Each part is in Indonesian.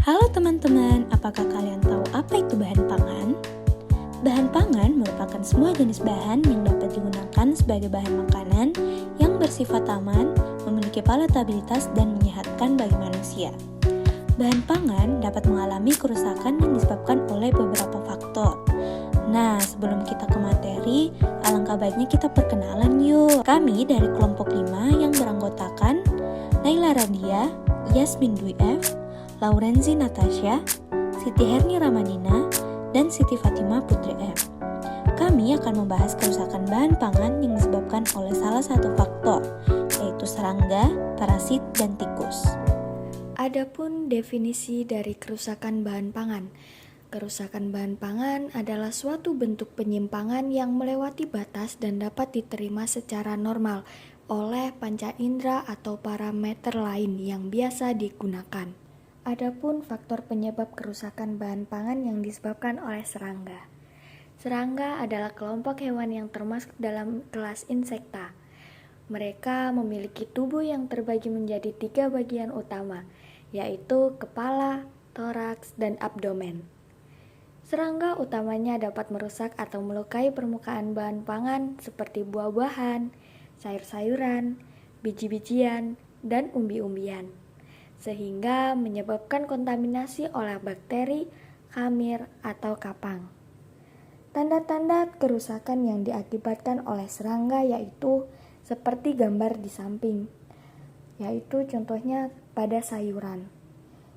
Halo teman-teman, apakah kalian tahu apa itu bahan pangan? Bahan pangan merupakan semua jenis bahan yang dapat digunakan sebagai bahan makanan yang bersifat aman, memiliki palatabilitas, dan menyehatkan bagi manusia. Bahan pangan dapat mengalami kerusakan yang disebabkan oleh beberapa faktor. Nah, sebelum kita ke materi, alangkah baiknya kita perkenalan yuk. Kami dari kelompok 5 yang beranggotakan Naila Radia, Yasmin Dwi F, Laurenzi Natasha, Siti Herni Ramadina, dan Siti Fatima Putri F. Kami akan membahas kerusakan bahan pangan yang disebabkan oleh salah satu faktor, yaitu serangga, parasit, dan tikus. Adapun definisi dari kerusakan bahan pangan. Kerusakan bahan pangan adalah suatu bentuk penyimpangan yang melewati batas dan dapat diterima secara normal oleh panca indera atau parameter lain yang biasa digunakan. Adapun faktor penyebab kerusakan bahan pangan yang disebabkan oleh serangga. Serangga adalah kelompok hewan yang termasuk dalam kelas insekta. Mereka memiliki tubuh yang terbagi menjadi 3 bagian utama, yaitu kepala, toraks, dan abdomen. Serangga utamanya dapat merusak atau melukai permukaan bahan pangan seperti buah-buahan, sayur-sayuran, biji-bijian, dan umbi-umbian, sehingga menyebabkan kontaminasi oleh bakteri, kamir, atau kapang. Tanda-tanda kerusakan yang diakibatkan oleh serangga yaitu seperti gambar di samping, yaitu contohnya pada sayuran,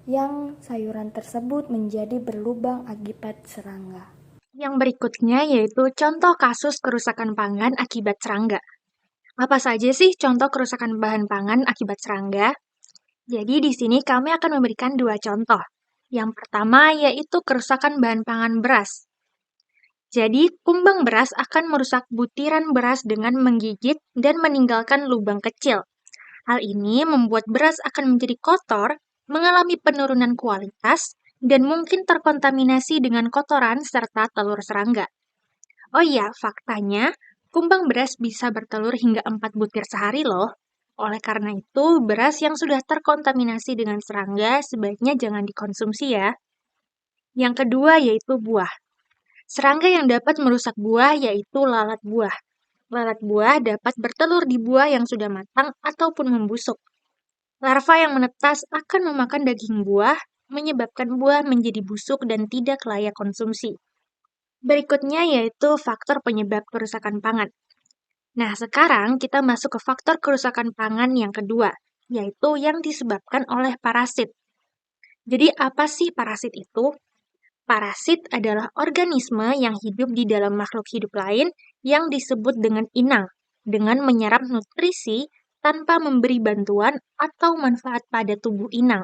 yang sayuran tersebut menjadi berlubang akibat serangga. Yang berikutnya yaitu contoh kasus kerusakan pangan akibat serangga. Apa saja sih contoh kerusakan bahan pangan akibat serangga? Jadi di sini kami akan memberikan 2 contoh. Yang pertama yaitu kerusakan bahan pangan beras. Jadi kumbang beras akan merusak butiran beras dengan menggigit dan meninggalkan lubang kecil. Hal ini membuat beras akan menjadi kotor, mengalami penurunan kualitas, dan mungkin terkontaminasi dengan kotoran serta telur serangga. Oh iya, faktanya, kumbang beras bisa bertelur hingga 4 butir sehari loh. Oleh karena itu, beras yang sudah terkontaminasi dengan serangga sebaiknya jangan dikonsumsi ya. Yang kedua yaitu buah. Serangga yang dapat merusak buah yaitu lalat buah. Lalat buah dapat bertelur di buah yang sudah matang ataupun membusuk. Larva yang menetas akan memakan daging buah, menyebabkan buah menjadi busuk dan tidak layak konsumsi. Berikutnya yaitu faktor penyebab kerusakan pangan. Nah, sekarang kita masuk ke faktor kerusakan pangan yang kedua, yaitu yang disebabkan oleh parasit. Jadi, apa sih parasit itu? Parasit adalah organisme yang hidup di dalam makhluk hidup lain yang disebut dengan inang, dengan menyerap nutrisi tanpa memberi bantuan atau manfaat pada tubuh inang.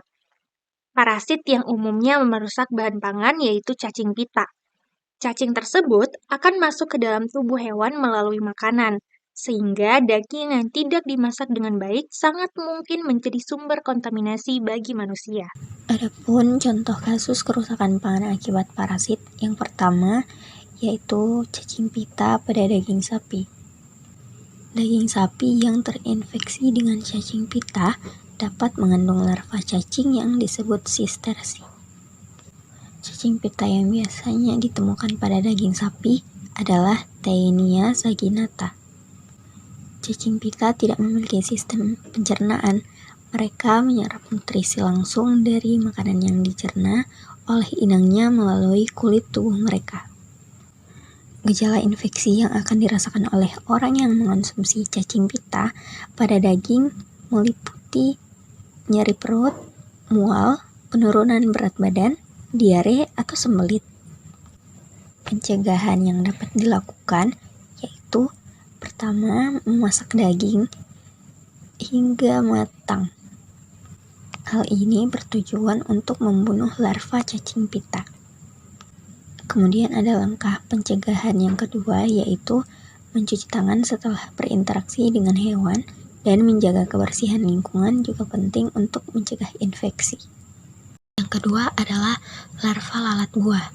Parasit yang umumnya merusak bahan pangan yaitu cacing pita. Cacing tersebut akan masuk ke dalam tubuh hewan melalui makanan, sehingga daging yang tidak dimasak dengan baik sangat mungkin menjadi sumber kontaminasi bagi manusia. Adapun contoh kasus kerusakan pangan akibat parasit yang pertama yaitu cacing pita pada daging sapi. Daging sapi yang terinfeksi dengan cacing pita dapat mengandung larva cacing yang disebut sistersi. Cacing pita yang biasanya ditemukan pada daging sapi adalah Taenia saginata. Cacing pita tidak memiliki sistem pencernaan. Mereka menyerap nutrisi langsung dari makanan yang dicerna oleh inangnya melalui kulit tubuh mereka. Gejala infeksi yang akan dirasakan oleh orang yang mengonsumsi cacing pita pada daging meliputi nyeri perut, mual, penurunan berat badan, diare, atau sembelit. Pencegahan yang dapat dilakukan yaitu pertama, memasak daging hingga matang. Hal ini bertujuan untuk membunuh larva cacing pita. Kemudian ada langkah pencegahan yang kedua yaitu mencuci tangan setelah berinteraksi dengan hewan dan menjaga kebersihan lingkungan juga penting untuk mencegah infeksi. Yang kedua adalah larva lalat buah.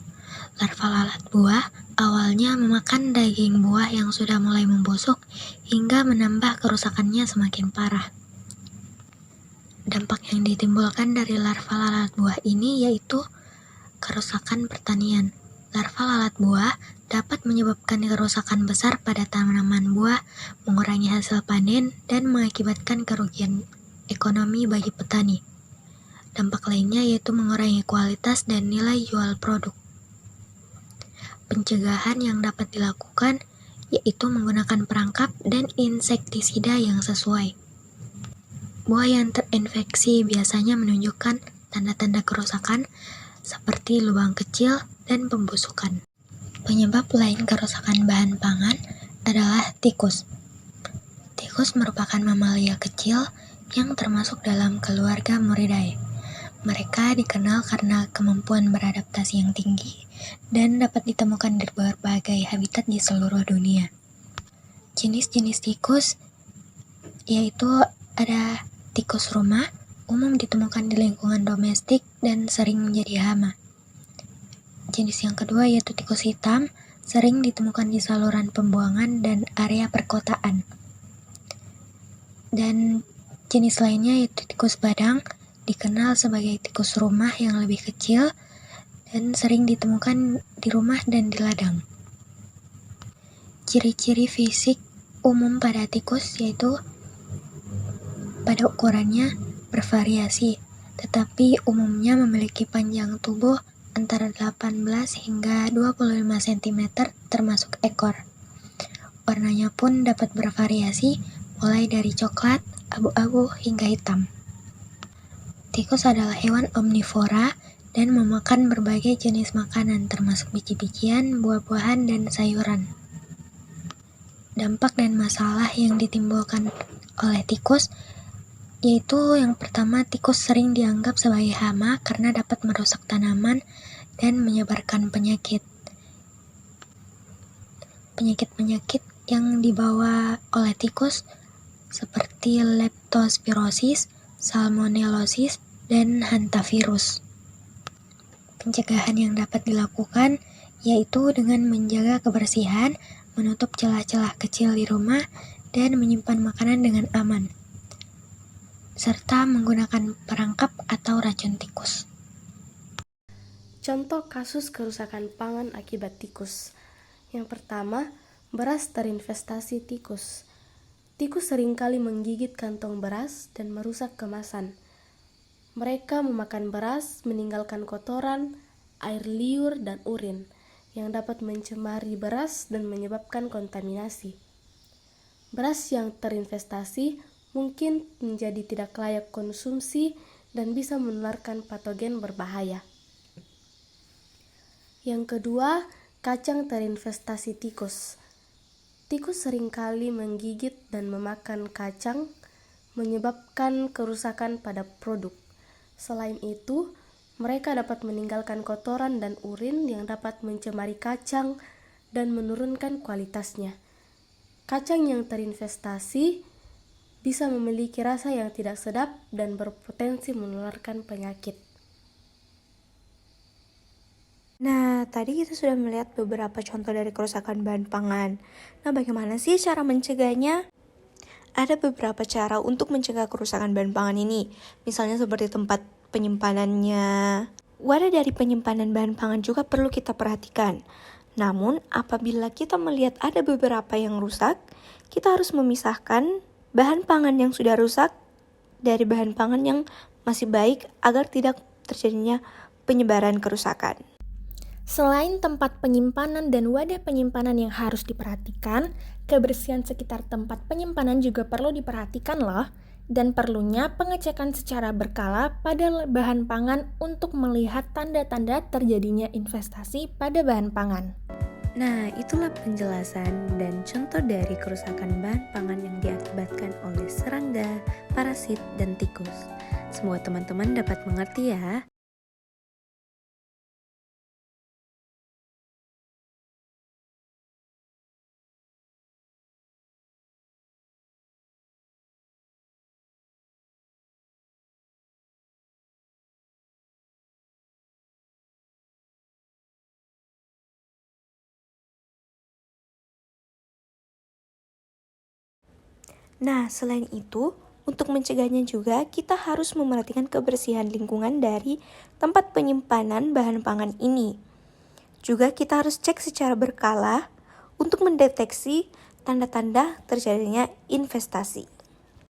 Larva lalat buah awalnya memakan daging buah yang sudah mulai membusuk hingga menambah kerusakannya semakin parah. Dampak yang ditimbulkan dari larva lalat buah ini yaitu kerusakan pertanian. Larva lalat buah dapat menyebabkan kerusakan besar pada tanaman buah, mengurangi hasil panen, dan mengakibatkan kerugian ekonomi bagi petani. Dampak lainnya yaitu mengurangi kualitas dan nilai jual produk. Pencegahan yang dapat dilakukan yaitu menggunakan perangkap dan insektisida yang sesuai. Buah yang terinfeksi biasanya menunjukkan tanda-tanda kerusakan seperti lubang kecil dan pembusukan. Penyebab lain kerusakan bahan pangan adalah tikus. Tikus merupakan mamalia kecil yang termasuk dalam keluarga Muridae. Mereka dikenal karena kemampuan beradaptasi yang tinggi dan dapat ditemukan di berbagai habitat di seluruh dunia. Jenis-jenis tikus yaitu ada tikus rumah, umum ditemukan di lingkungan domestik dan sering menjadi hama. Jenis yang kedua yaitu tikus hitam, sering ditemukan di saluran pembuangan dan area perkotaan. Dan jenis lainnya yaitu tikus badang, dikenal sebagai tikus rumah yang lebih kecil dan sering ditemukan di rumah dan di ladang. Ciri-ciri fisik umum pada tikus yaitu pada ukurannya bervariasi, tetapi umumnya memiliki panjang tubuh antara 18 hingga 25 cm termasuk ekor. Warnanya pun dapat bervariasi mulai dari coklat, abu-abu hingga hitam. Tikus adalah hewan omnivora dan memakan berbagai jenis makanan termasuk biji-bijian, buah-buahan, dan sayuran. Dampak dan masalah yang ditimbulkan oleh tikus yaitu yang pertama, tikus sering dianggap sebagai hama karena dapat merusak tanaman dan menyebarkan penyakit. Penyakit-penyakit yang dibawa oleh tikus seperti leptospirosis, salmonellosis, dan hantavirus. Pencegahan yang dapat dilakukan yaitu dengan menjaga kebersihan, menutup celah-celah kecil di rumah, dan menyimpan makanan dengan aman, serta menggunakan perangkap atau racun tikus. Contoh kasus kerusakan pangan akibat tikus. Yang pertama, beras terinvestasi tikus. Tikus seringkali menggigit kantong beras dan merusak kemasan. Mereka memakan beras, meninggalkan kotoran, air liur, dan urin yang dapat mencemari beras dan menyebabkan kontaminasi. Beras yang terinvestasi mungkin menjadi tidak layak konsumsi dan bisa menularkan patogen berbahaya. Yang kedua, kacang terinvestasi tikus. Tikus seringkali menggigit dan memakan kacang, menyebabkan kerusakan pada produk. Selain itu, mereka dapat meninggalkan kotoran dan urin yang dapat mencemari kacang dan menurunkan kualitasnya. Kacang yang terinvestasi bisa memiliki rasa yang tidak sedap dan berpotensi menularkan penyakit. Nah, tadi kita sudah melihat beberapa contoh dari kerusakan bahan pangan. Nah, bagaimana sih cara mencegahnya? Ada beberapa cara untuk mencegah kerusakan bahan pangan ini, misalnya seperti tempat penyimpanannya. Wadah dari penyimpanan bahan pangan juga perlu kita perhatikan. Namun, apabila kita melihat ada beberapa yang rusak, kita harus memisahkan bahan pangan yang sudah rusak dari bahan pangan yang masih baik agar tidak terjadinya penyebaran kerusakan. Selain tempat penyimpanan dan wadah penyimpanan yang harus diperhatikan, kebersihan sekitar tempat penyimpanan juga perlu diperhatikan loh. Dan perlunya pengecekan secara berkala pada bahan pangan untuk melihat tanda-tanda terjadinya investasi pada bahan pangan. Nah, itulah penjelasan dan contoh dari kerusakan bahan pangan yang diakibatkan oleh serangga, parasit, dan tikus. Semoga teman-teman dapat mengerti ya. Nah, selain itu, Untuk mencegahnya juga, kita harus memperhatikan kebersihan lingkungan dari tempat penyimpanan bahan pangan ini. Juga kita harus cek secara berkala untuk mendeteksi tanda-tanda terjadinya investasi.